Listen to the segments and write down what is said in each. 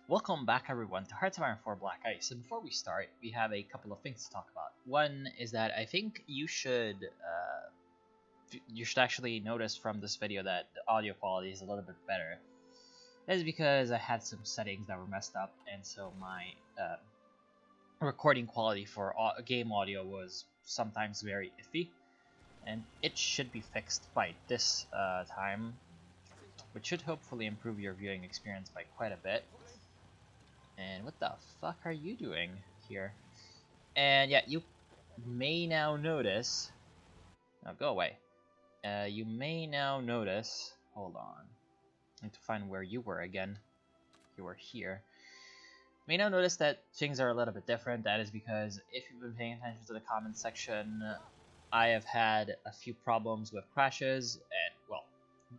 Welcome back everyone to Hearts of Iron 4 Black Ice. And before we start, we have a couple of things to talk about. One is that I think you should actually notice from this video that the audio quality is a little bit better. That is because I had some settings that were messed up, and so my recording quality for game audio was sometimes very iffy, and it should be fixed by this time, which should hopefully improve your viewing experience by quite a bit. And what the fuck are you doing here? And yeah, you may now notice... No, go away. You may now notice... Hold on. I need to find where you were again. You were here. You may now notice that things are a little bit different. That is because if you've been paying attention to the comments section, I have had a few problems with crashes. And, well,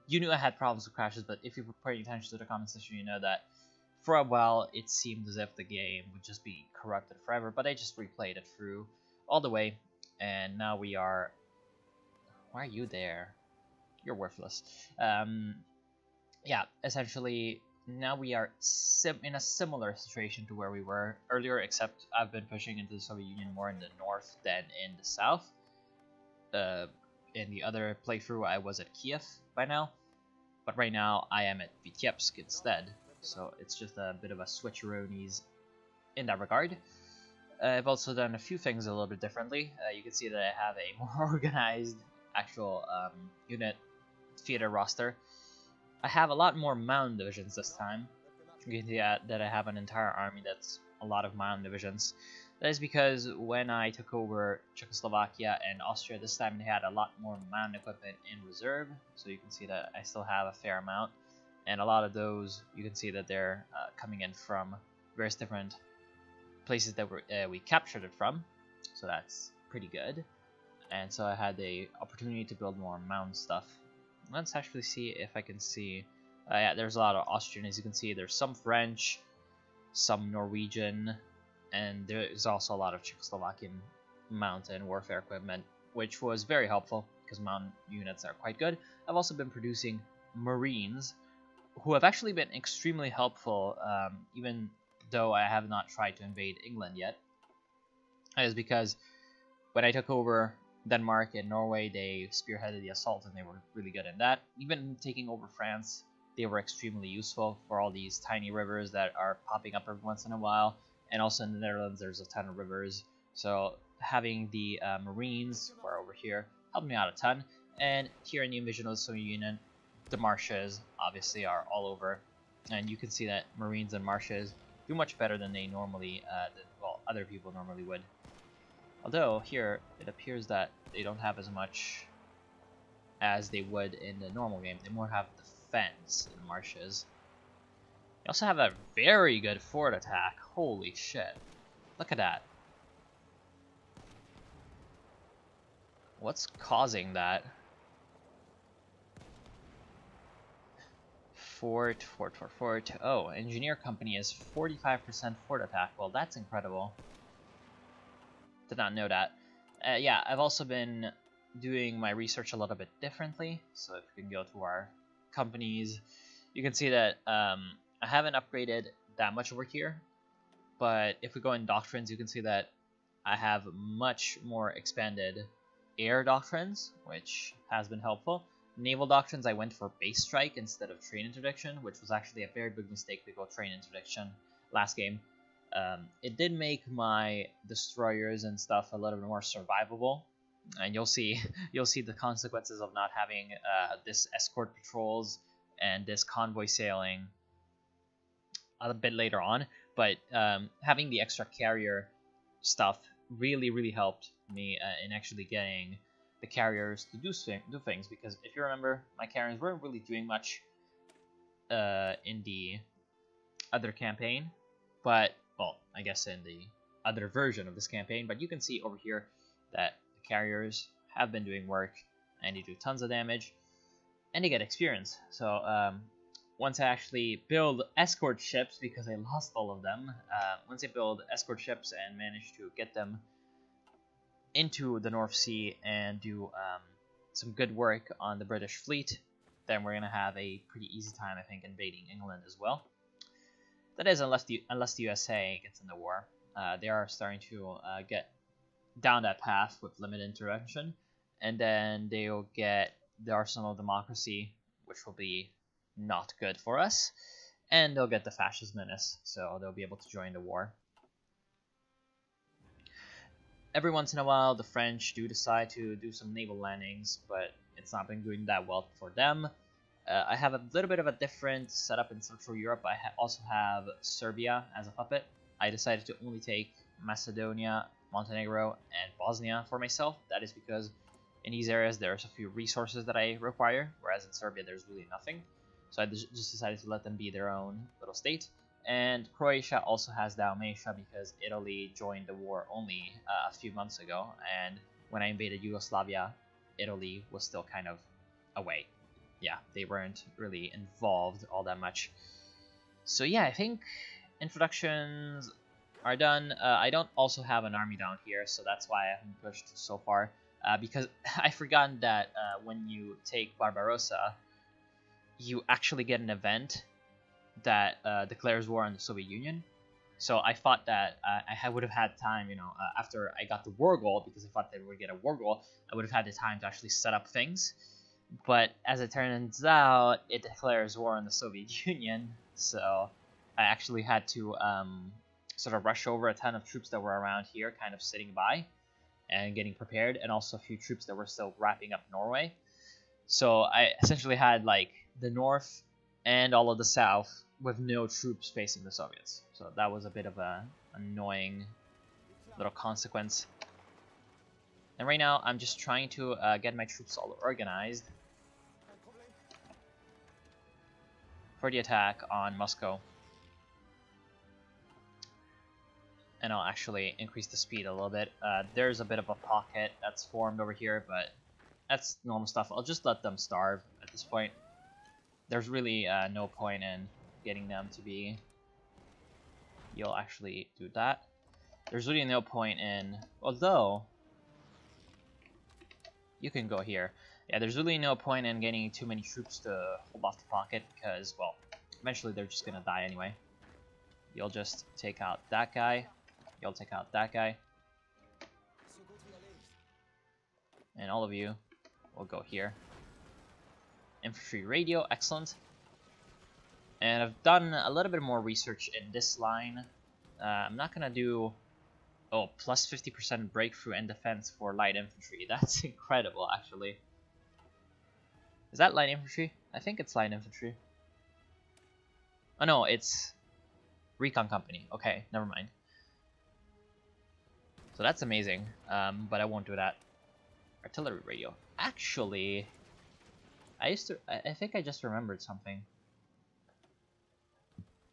you knew I had problems with crashes, but if you were paying attention to the comment section, you know that for a while, it seemed as if the game would just be corrupted forever, but I just replayed it through all the way, and now we are... Why are you there? You're worthless. Yeah, essentially, now we are in a similar situation to where we were earlier, except I've been pushing into the Soviet Union more in the north than in the south. In the other playthrough, I was at Kiev by now, but right now I am at Vitebsk instead. So it's just a bit of a switcheroonies in that regard. I've also done a few things a little bit differently. You can see that I have a more organized actual unit theater roster. I have a lot more mountain divisions this time. You can see that I have an entire army that's a lot of mountain divisions. That is because when I took over Czechoslovakia and Austria this time, they had a lot more mountain equipment in reserve. So you can see that I still have a fair amount. And a lot of those, you can see that they're coming in from various different places that we captured it from. So that's pretty good. And so I had the opportunity to build more mountain stuff. Let's actually see if I can see... yeah, there's a lot of Austrian, as you can see. There's some French, some Norwegian, and there's also a lot of Czechoslovakian mountain warfare equipment, which was very helpful because mountain units are quite good. I've also been producing Marines, who have actually been extremely helpful, even though I have not tried to invade England yet. That is because when I took over Denmark and Norway, they spearheaded the assault and they were really good in that. Even taking over France, they were extremely useful for all these tiny rivers that are popping up every once in a while. And also in the Netherlands, there's a ton of rivers. So having the Marines, who are over here, helped me out a ton. And here in the invasion of the Soviet Union, the marshes obviously are all over, and you can see that Marines and marshes do much better than they normally, well, other people normally would. Although here it appears that they don't have as much as they would in the normal game. They more have defense in the marshes. They also have a very good fort attack. Holy shit! Look at that. What's causing that? Fort. Oh, engineer company is 45% fort attack. Well, that's incredible. Did not know that. Yeah, I've also been doing my research a little bit differently. So if we can go to our companies, you can see that I haven't upgraded that much over here. But if we go in doctrines, you can see that I have much more expanded air doctrines, which has been helpful. Naval doctrines, I went for base strike instead of train interdiction, which was actually a very big mistake to go train interdiction last game. It did make my destroyers and stuff a little bit more survivable, and you'll see the consequences of not having this escort patrols and this convoy sailing a bit later on. But having the extra carrier stuff really helped me in actually getting the carriers to do things, because if you remember, my carriers weren't really doing much in the other campaign, but, well, I guess in the other version of this campaign, but you can see over here that the carriers have been doing work, and they do tons of damage, and they get experience. So once I actually build escort ships, because I lost all of them, once I build escort ships and manage to get them into the North Sea and do some good work on the British fleet, then we're going to have a pretty easy time, I think, invading England as well. That is, unless the USA gets in the war. They are starting to get down that path with limited intervention, and then they'll get the arsenal of democracy, which will be not good for us, and they'll get the fascist menace, so they'll be able to join the war. Every once in a while, the French do decide to do some naval landings, but it's not been doing that well for them. I have a little bit of a different setup in Central Europe. I also have Serbia as a puppet. I decided to only take Macedonia, Montenegro, and Bosnia for myself. That is because in these areas there's a few resources that I require, whereas in Serbia there's really nothing. So I just decided to let them be their own little state. And Croatia also has Dalmatia because Italy joined the war only a few months ago, and when I invaded Yugoslavia, Italy was still kind of away. Yeah, they weren't really involved all that much. So yeah, I think introductions are done. I don't also have an army down here, so that's why I haven't pushed so far. Because I forgot that when you take Barbarossa, you actually get an event that declares war on the Soviet Union. So I thought that I would have had time, after I got the war goal, because I thought they would get a war goal, I would have had the time to actually set up things. But as it turns out, it declares war on the Soviet Union, so I actually had to sort of rush over a ton of troops that were around here, kind of sitting by and getting prepared, and also a few troops that were still wrapping up Norway. So I essentially had like the north and all of the south with no troops facing the Soviets. So that was a bit of an annoying little consequence. And right now I'm just trying to get my troops all organized for the attack on Moscow. And I'll actually increase the speed a little bit. There's a bit of a pocket that's formed over here, but that's normal stuff. I'll just let them starve at this point. There's really no point in getting them to be... You'll actually do that. There's really no point in... Although... You can go here. Yeah, there's really no point in getting too many troops to hold off the pocket, because, well, eventually they're just gonna die anyway. You'll just take out that guy. You'll take out that guy. And all of you will go here. Infantry radio, excellent. And I've done a little bit more research in this line. I'm not gonna do... Oh, plus 50% breakthrough and defense for light infantry. That's incredible, actually. Is that light infantry? I think it's light infantry. Oh no, it's recon company. Okay, never mind. So that's amazing, but I won't do that. Artillery radio. Actually, I think I just remembered something.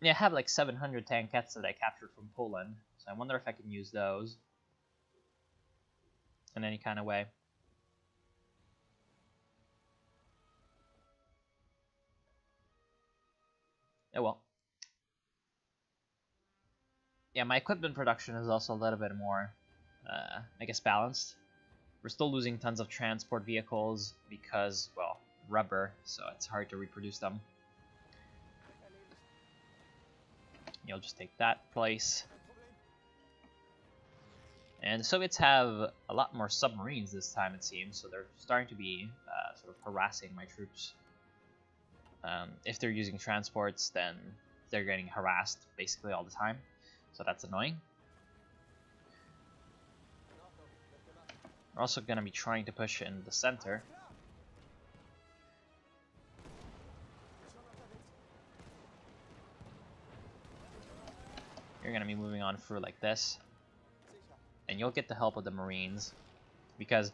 Yeah, I have like 700 tankettes that I captured from Poland, so I wonder if I can use those in any kind of way. Oh well. Yeah, my equipment production is also a little bit more, I guess, balanced. We're still losing tons of transport vehicles because, well, rubber, so it's hard to reproduce them. You'll just take that place. And the Soviets have a lot more submarines this time, it seems, so they're starting to be sort of harassing my troops. If they're using transports, then they're getting harassed basically all the time, so that's annoying. We're also going to be trying to push in the center. You're going to be moving on through like this. And you'll get the help of the Marines. Because,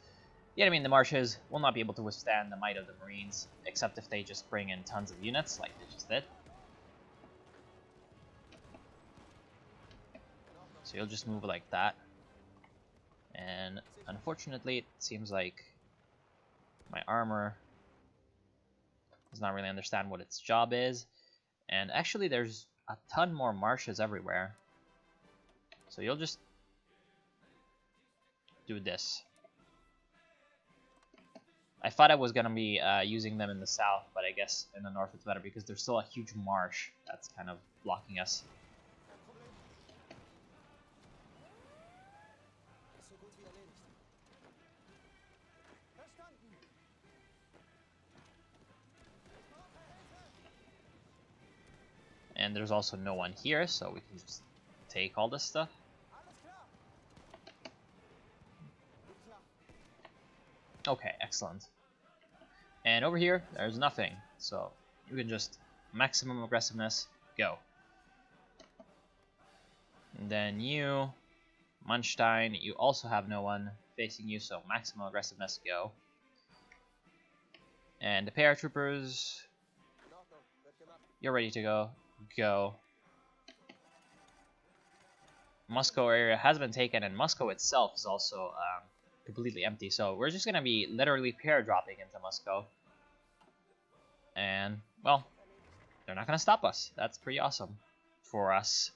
yeah, I mean, the marshes will not be able to withstand the might of the Marines, except if they just bring in tons of units, like they just did. So you'll just move like that. And unfortunately, it seems like my armor does not really understand what its job is. And actually, there's a ton more marshes everywhere. So you'll just do this. I thought I was going to be using them in the south, but I guess in the north it's better because there's still a huge marsh that's kind of blocking us. And there's also no one here, so we can just take all this stuff. Okay, excellent. And over here, there's nothing, so you can just maximum aggressiveness, go. And then you, Munstein, you also have no one facing you, so maximum aggressiveness, go. And the paratroopers, you're ready to go, go. Moscow area has been taken, and Moscow itself is also completely empty, so we're just gonna be literally pair dropping into Moscow. And, well, they're not gonna stop us. That's pretty awesome for us.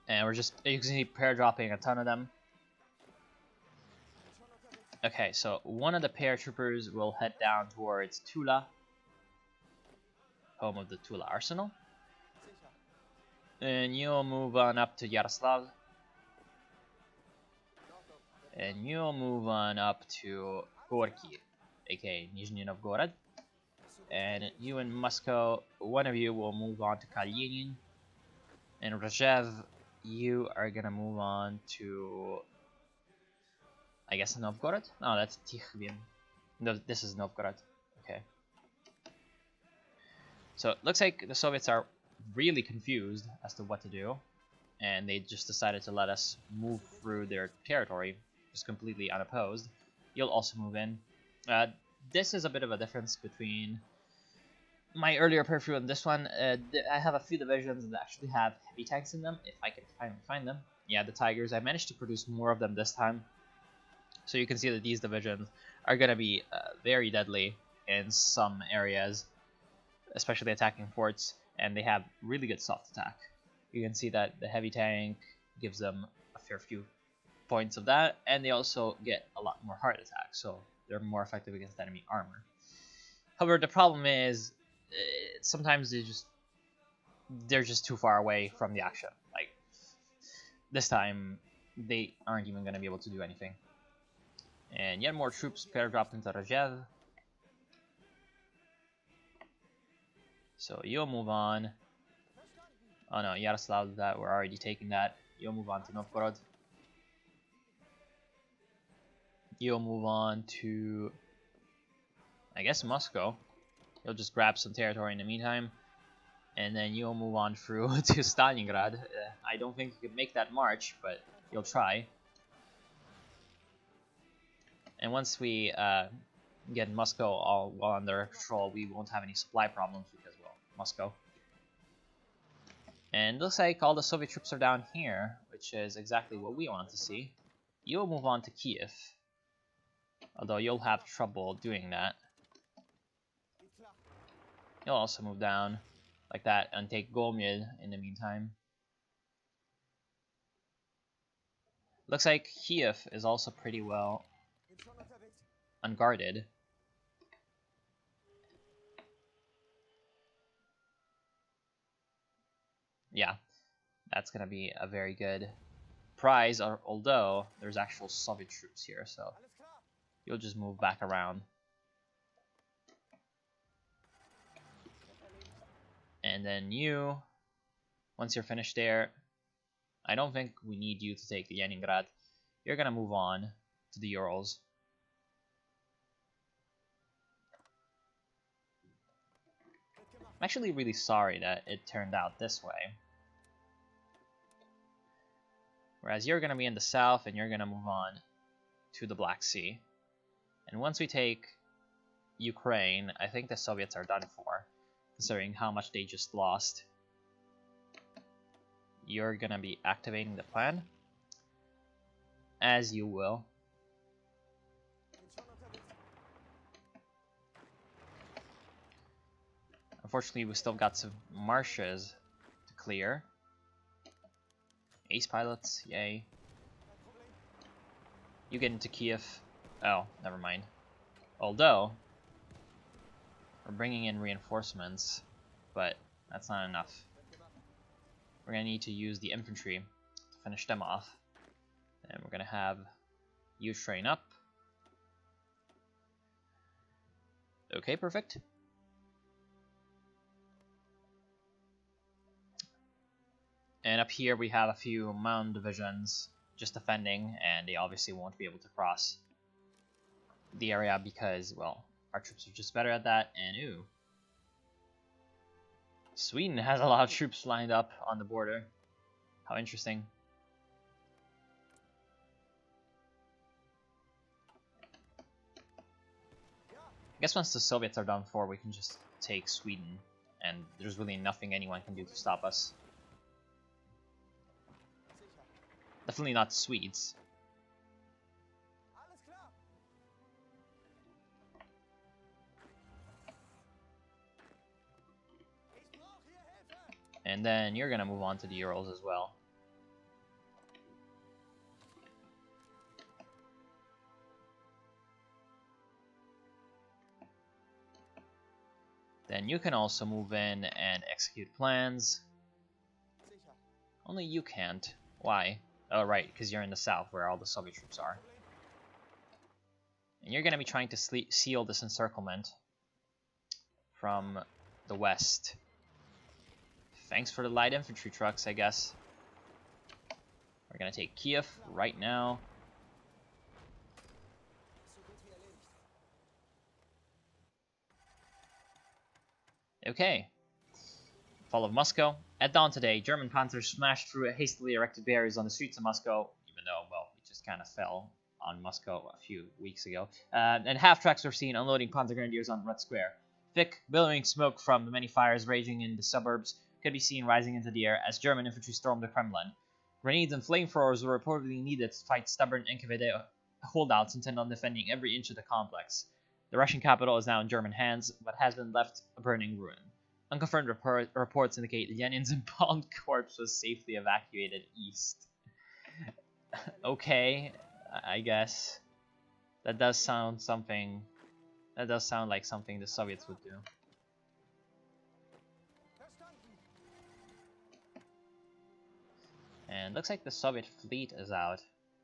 And we're just, you can see, pair dropping a ton of them. Okay, so one of the paratroopers will head down towards Tula, home of the Tula Arsenal. And you'll move on up to Yaroslav. And you'll move on up to Gorky, aka Nizhny Novgorod. And you in Moscow, one of you will move on to Kalinin. And Rajev, you are gonna move on to, I guess, Novgorod? No, that's Tikhvin. No, this is Novgorod. Okay. So it looks like the Soviets are really confused as to what to do, and they just decided to let us move through their territory just completely unopposed. You'll also move in. This is a bit of a difference between my earlier purview and this one. I have a few divisions that actually have heavy tanks in them, if I can finally find them. Yeah, the Tigers. I managed to produce more of them this time. So you can see that these divisions are going to be very deadly in some areas, especially attacking forts, and they have really good soft attack. You can see that the heavy tank gives them a fair few points of that, and they also get a lot more hard attack, so they're more effective against enemy armor. However, the problem is sometimes they're just too far away from the action. Like this time, they aren't even going to be able to do anything. And yet more troops pair dropped into Rajev. So you'll move on. Oh no, Yaroslav, that we're already taking that. You'll move on to Novgorod. You'll move on to, I guess, Moscow. You'll just grab some territory in the meantime. And then you'll move on through to Stalingrad. I don't think you can make that march, but you'll try. And once we get Moscow all well under control, we won't have any supply problems because, well, Moscow. And looks like all the Soviet troops are down here, which is exactly what we want to see. You'll move on to Kiev, although you'll have trouble doing that. You'll also move down like that and take Gomel in the meantime. Looks like Kiev is also pretty well unguarded. Yeah, that's gonna be a very good prize, although there's actual Soviet troops here, so you'll just move back around. And then you, once you're finished there, I don't think we need you to take Leningrad. You're gonna move on to the Urals. I'm actually really sorry that it turned out this way. Whereas you're gonna be in the south and you're gonna move on to the Black Sea. And once we take Ukraine, I think the Soviets are done for, considering how much they just lost. You're gonna be activating the plan, as you will. Unfortunately, we still got some marshes to clear. Ace pilots, yay. You get into Kiev. Oh, never mind. Although, we're bringing in reinforcements, but that's not enough. We're going to need to use the infantry to finish them off. And we're going to have you train up. Okay, perfect. And up here we have a few mountain divisions just defending, and they obviously won't be able to cross the area because, well, our troops are just better at that. And ooh, Sweden has a lot of troops lined up on the border. How interesting. I guess once the Soviets are done for, we can just take Sweden, and there's really nothing anyone can do to stop us. Definitely not the Swedes. And then you're gonna move on to the Urals as well. Then you can also move in and execute plans. Only you can't. Why? Oh, right, because you're in the south where all the Soviet troops are. And you're gonna be trying to seal this encirclement from the west. Thanks for the light infantry trucks, I guess. We're gonna take Kiev right now. Okay. Fall of Moscow. At dawn today, German panzers smashed through hastily erected barriers on the streets of Moscow, even though, well, we just kind of fell on Moscow a few weeks ago. And half-tracks were seen unloading panzer grenadiers on Red Square. Thick, billowing smoke from the many fires raging in the suburbs could be seen rising into the air as German infantry stormed the Kremlin. Grenades and flamethrowers were reportedly needed to fight stubborn NKVD holdouts intent on defending every inch of the complex. The Russian capital is now in German hands, but has been left a burning ruin. Unconfirmed reports indicate that Lenin's embalmed corpse was safely evacuated east. Okay, I guess. That does sound something. That does sound like something the Soviets would do. And looks like the Soviet fleet is out,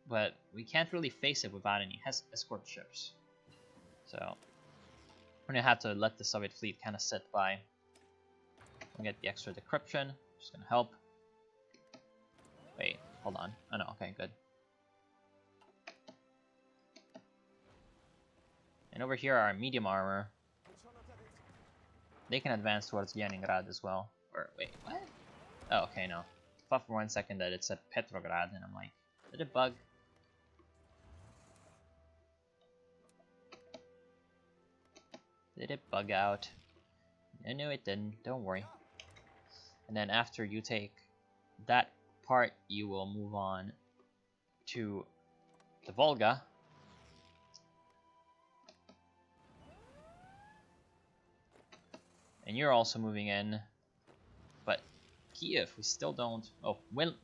but we can't really face it without any escort ships. So we're gonna have to let the Soviet fleet kind of sit by. We'll get the extra decryption, just gonna help. Wait, hold on. Oh no, okay, good. And over here are medium armor. They can advance towards Leningrad as well. Or wait, what? Oh, okay, no. I thought for 1 second that it said Petrograd, and I'm like, did it bug? Did it bug out? No, it didn't. Don't worry. And then after you take that part, you will move on to the Volga. And you're also moving in. But Kiev, we still don't... Oh,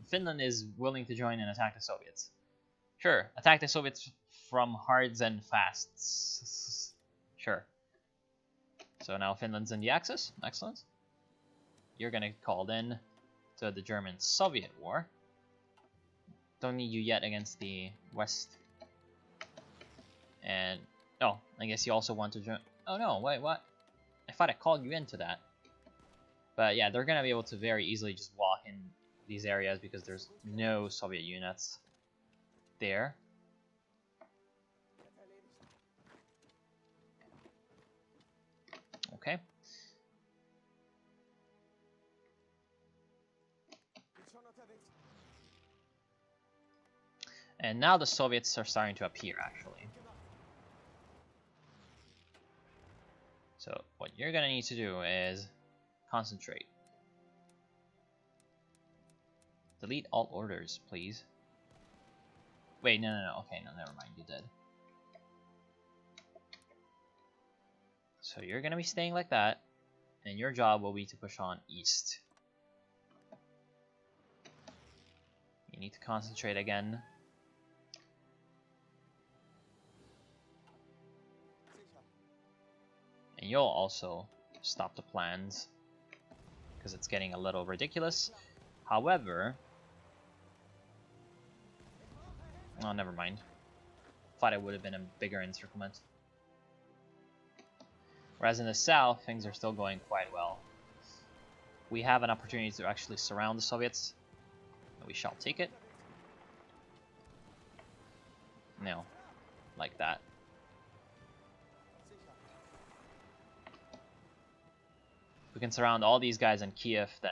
Finland is willing to join and attack the Soviets. Sure, attack the Soviets from hards and fasts. Sure. So now Finland's in the Axis. Excellent. You're gonna get called in to the German-Soviet war. Don't need you yet against the West. And oh, I guess you also want to join. Oh no, wait, what? I thought I called you into that. But yeah, they're gonna be able to very easily just walk in these areas because there's no Soviet units there. Okay. And now the Soviets are starting to appear, actually. So what you're gonna need to do is concentrate. Delete all orders, please. Wait, no. Okay, no, never mind. You did. So you're gonna be staying like that, and your job will be to push on east. You need to concentrate again. And you'll also stop the plans because it's getting a little ridiculous. However, oh, never mind. Thought it would have been a bigger encirclement. Whereas in the south, things are still going quite well. We have an opportunity to actually surround the Soviets. We shall take it. No, like that. If we can surround all these guys in Kiev, then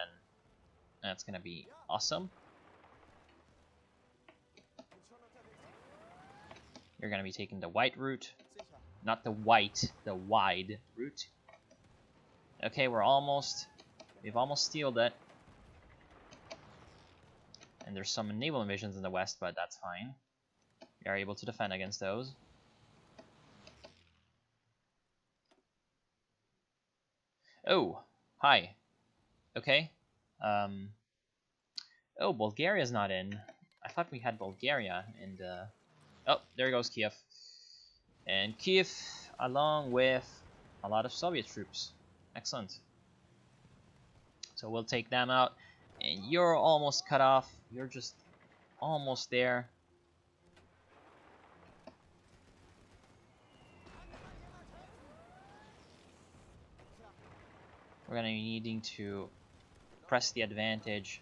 that's gonna be awesome. You're gonna be taking the white route. Not the white, the wide route. Okay, we've almost sealed it. And there's some naval invasions in the west, but that's fine. We are able to defend against those. Oh, hi. Okay. Oh, Bulgaria's not in. I thought we had Bulgaria and oh, there goes Kiev. And Kiev, along with a lot of Soviet troops. Excellent. So we'll take them out. And you're almost cut off. You're just almost there. We're going to be needing to press the advantage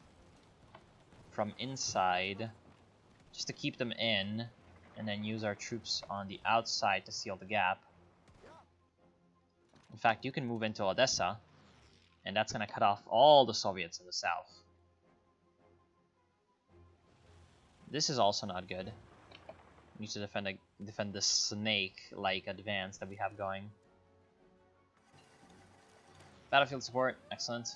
from inside just to keep them in, and then use our troops on the outside to seal the gap. In fact, you can move into Odessa, and that's going to cut off all the Soviets in the south. This is also not good. We need to defend the snake-like advance that we have going. Battlefield support, excellent.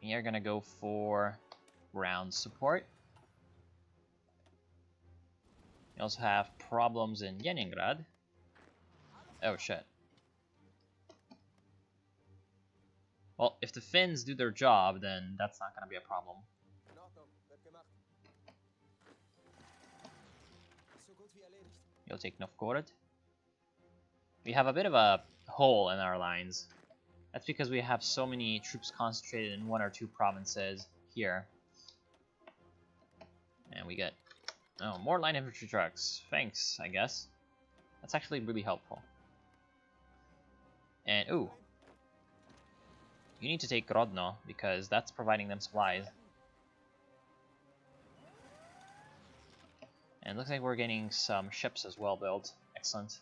And you're gonna go for ground support. You also have problems in Leningrad. Oh shit. Well, if the Finns do their job, then that's not gonna be a problem. You'll take Novgorod. We have a bit of a hole in our lines. That's because we have so many troops concentrated in one or two provinces here. And we get, oh, more light infantry trucks. Thanks, I guess. That's actually really helpful. And, ooh. You need to take Grodno, because that's providing them supplies. And it looks like we're getting some ships as well built. Excellent.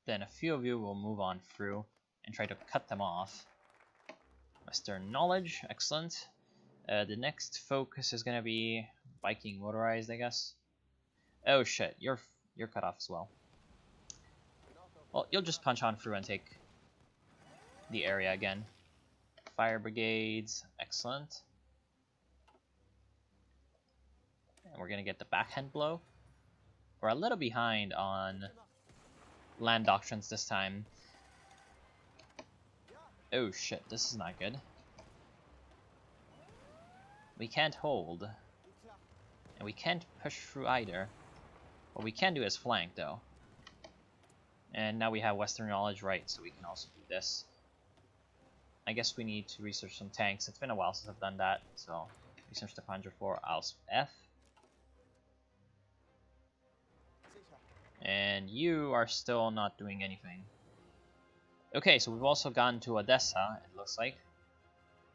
Then a few of you will move on through and try to cut them off. Western knowledge, excellent. The next focus is going to be Viking motorized, I guess. Oh shit, you're cut off as well. Well, you'll just punch on through and take the area again. Fire brigades, excellent. And we're gonna get the backhand blow. We're a little behind on land doctrines this time. Oh shit, this is not good. We can't hold. And we can't push through either. What we can do is flank though. And now we have Western knowledge, right, so we can also do this. I guess we need to research some tanks. It's been a while since I've done that, so research the Panzer IV Ausf F. And you are still not doing anything. Okay, so we've also gone to Odessa, it looks like,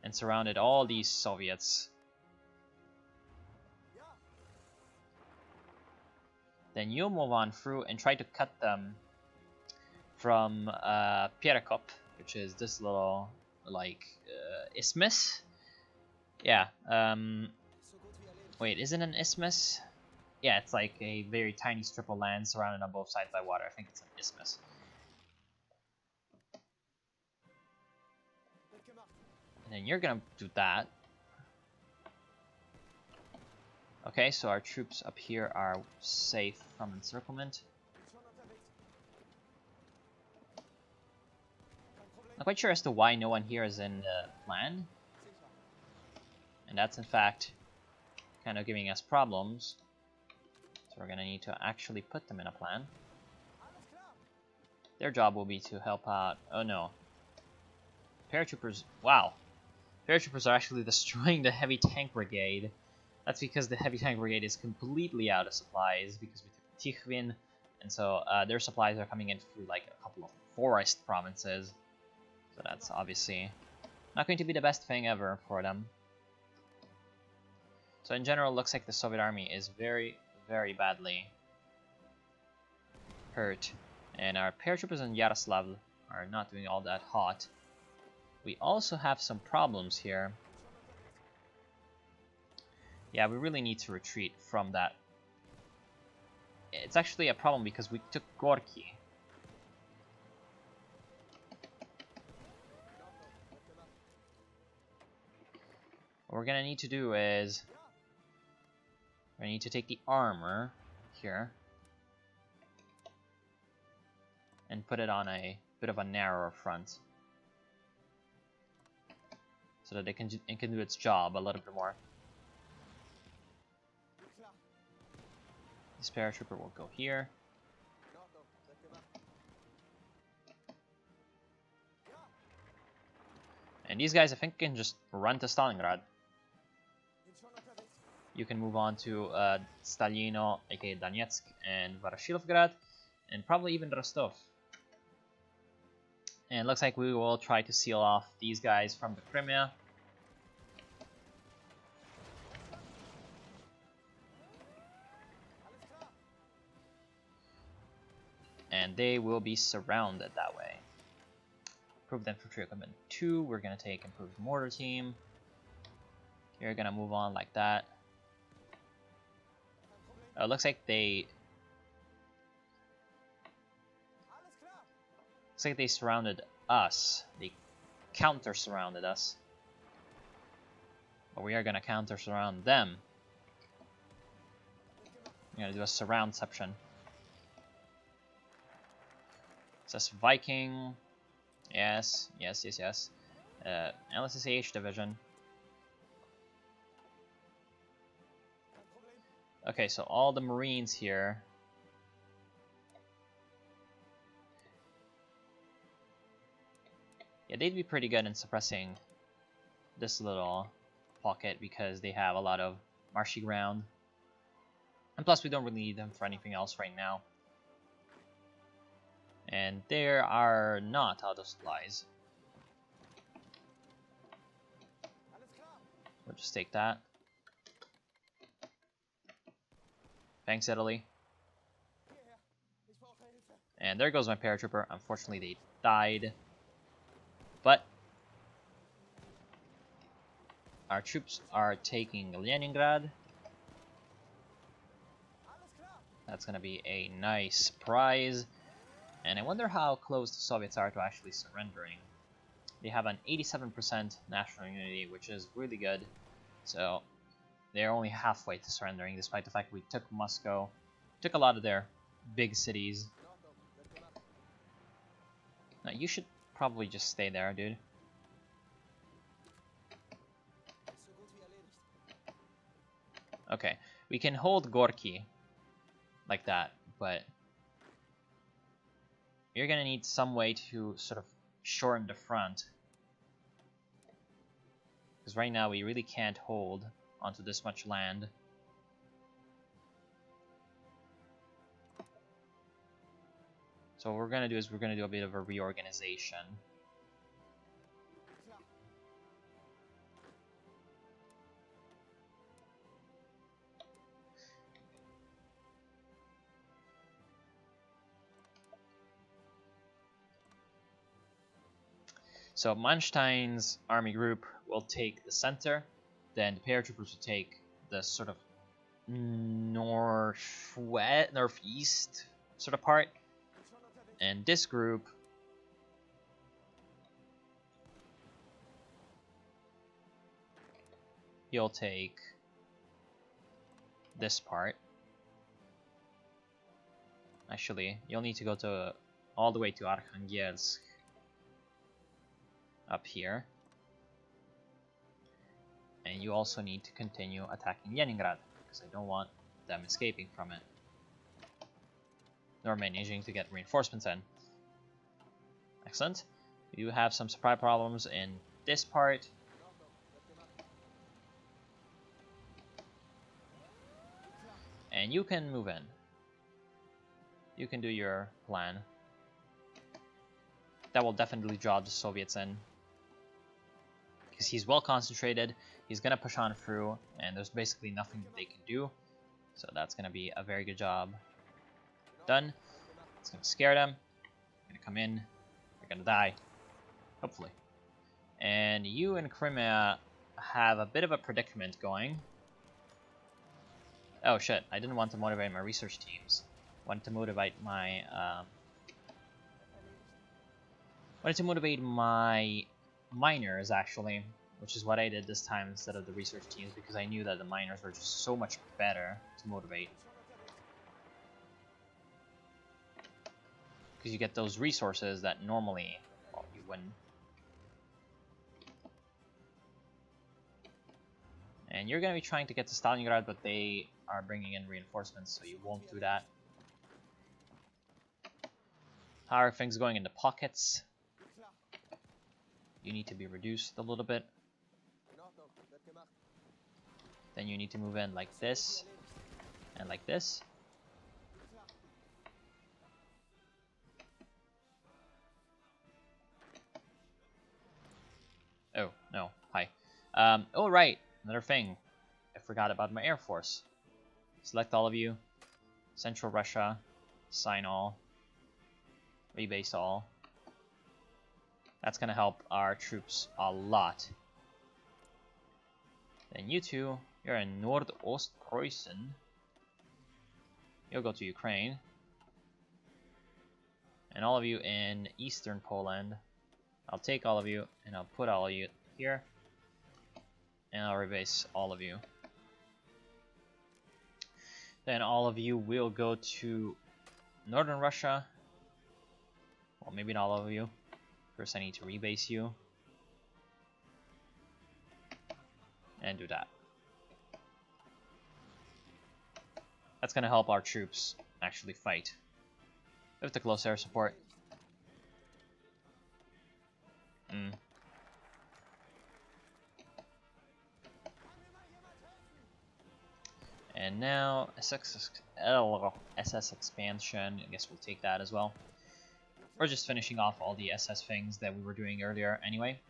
and surrounded all these Soviets. Then you'll move on through and try to cut them from Perekop, which is this little, like, isthmus? Yeah, wait, is it an isthmus? Yeah, it's like a very tiny strip of land surrounded on both sides by water. I think it's an isthmus. And then you're gonna do that. Okay, so our troops up here are safe from encirclement. Not quite sure as to why no one here is in the plan. And that's in fact kind of giving us problems. So we're gonna need to actually put them in a plan. Their job will be to help out. Oh no. Paratroopers, wow. paratroopers are actually destroying the heavy tank brigade. That's because the heavy tank brigade is completely out of supplies because we took Tikhvin, and so their supplies are coming in through like a couple of forest provinces. So that's obviously not going to be the best thing ever for them. So in general, it looks like the Soviet army is very, very badly hurt. And our paratroopers in Yaroslavl are not doing all that hot. We also have some problems here. Yeah, we really need to retreat from that. It's actually a problem because we took Gorky. What we're gonna need to do is we need to take the armor here and put it on a bit of a narrower front so that it can do its job a little bit more. This paratrooper will go here. And these guys, I think, can just run to Stalingrad. You can move on to Stalino, aka Donetsk, and Varashilovgrad, and probably even Rostov. And it looks like we will try to seal off these guys from the Crimea. And they will be surrounded that way. Improved infantry equipment 2, we're going to take improved mortar team. You're going to move on like that. It looks like they surrounded us. They counter surrounded us. But we are going to counter surround them. We're going to do a surroundception. It says Viking. Yes. LSSH division. Okay, so all the Marines here. Yeah, they'd be pretty good in suppressing this little pocket because they have a lot of marshy ground. And plus, we don't really need them for anything else right now. And they are not out of supplies. We'll just take that. Thanks, Italy. And there goes my paratrooper. Unfortunately, they died. But our troops are taking Leningrad. That's going to be a nice prize. And I wonder how close the Soviets are to actually surrendering. They have an 87% national unity, which is really good. So they're only halfway to surrendering, despite the fact we took Moscow, took a lot of their big cities. Now you should probably just stay there, dude. Okay, we can hold Gorky like that, but you're gonna need some way to sort of shorten the front. Because right now we really can't hold onto this much land. So what we're gonna do is we're gonna do a bit of a reorganization. So Manstein's army group will take the center, then the paratroopers will take the sort of northeast sort of part, and this group you'll take this part. Actually, you'll need to go to all the way to Arkhangelsk up here, and you also need to continue attacking Leningrad because I don't want them escaping from it nor managing to get reinforcements in. Excellent. You have some supply problems in this part, And you can move in. You can do your plan. That will definitely draw the Soviets in. Because he's well concentrated, he's going to push on through, and there's basically nothing that they can do. So that's going to be a very good job done. It's going to scare them. They're going to come in. They're going to die. Hopefully. And you in Crimea have a bit of a predicament going. Oh shit, I didn't want to motivate my research teams. I wanted to motivate my miners, actually, which is what I did this time instead of the research teams, because I knew that the miners were just so much better to motivate. Because you get those resources that normally, well, you wouldn't. And you're going to be trying to get to Stalingrad, but they are bringing in reinforcements, so you won't do that. How are things going in the pockets? You need to be reduced a little bit. Then you need to move in like this and like this. Oh, no. Hi. Oh, right. Another thing. I forgot about my Air Force. Select all of you. Central Russia. Sign all. Rebase all. That's going to help our troops a lot. Then you two, you're in Nordostpreußen. You'll go to Ukraine. And all of you in Eastern Poland. I'll take all of you and I'll put all of you here. And I'll rebase all of you. Then all of you will go to Northern Russia. Well, maybe not all of you. First I need to rebase you. And do that. That's going to help our troops actually fight. With the close air support. And now SS expansion. I guess we'll take that as well. We're just finishing off all the SS things that we were doing earlier anyway.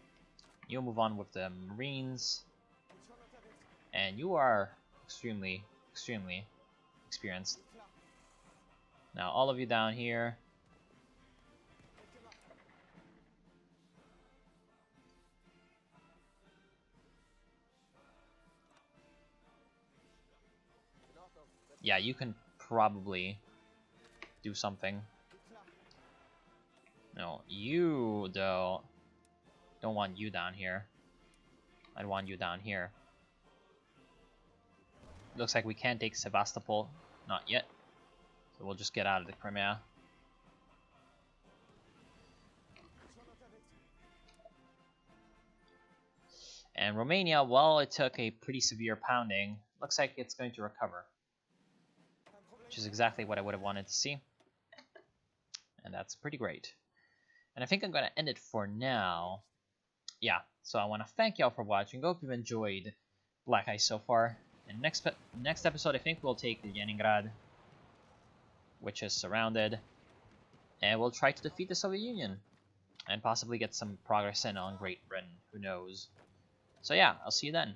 You'll move on with the Marines. And you are extremely experienced. Now all of you down here. Yeah, you can probably do something. No, you, though, don't want you down here. I'd want you down here. Looks like we can't take Sevastopol. Not yet. So we'll just get out of the Crimea. And Romania, while it took a pretty severe pounding, looks like it's going to recover. Which is exactly what I would have wanted to see. And that's pretty great. And I think I'm going to end it for now. Yeah, so I want to thank y'all for watching. Hope you've enjoyed BlackICE so far. And next episode, I think we'll take Leningrad, which is surrounded. And we'll try to defeat the Soviet Union. And possibly get some progress in on Great Britain. Who knows? So yeah, I'll see you then.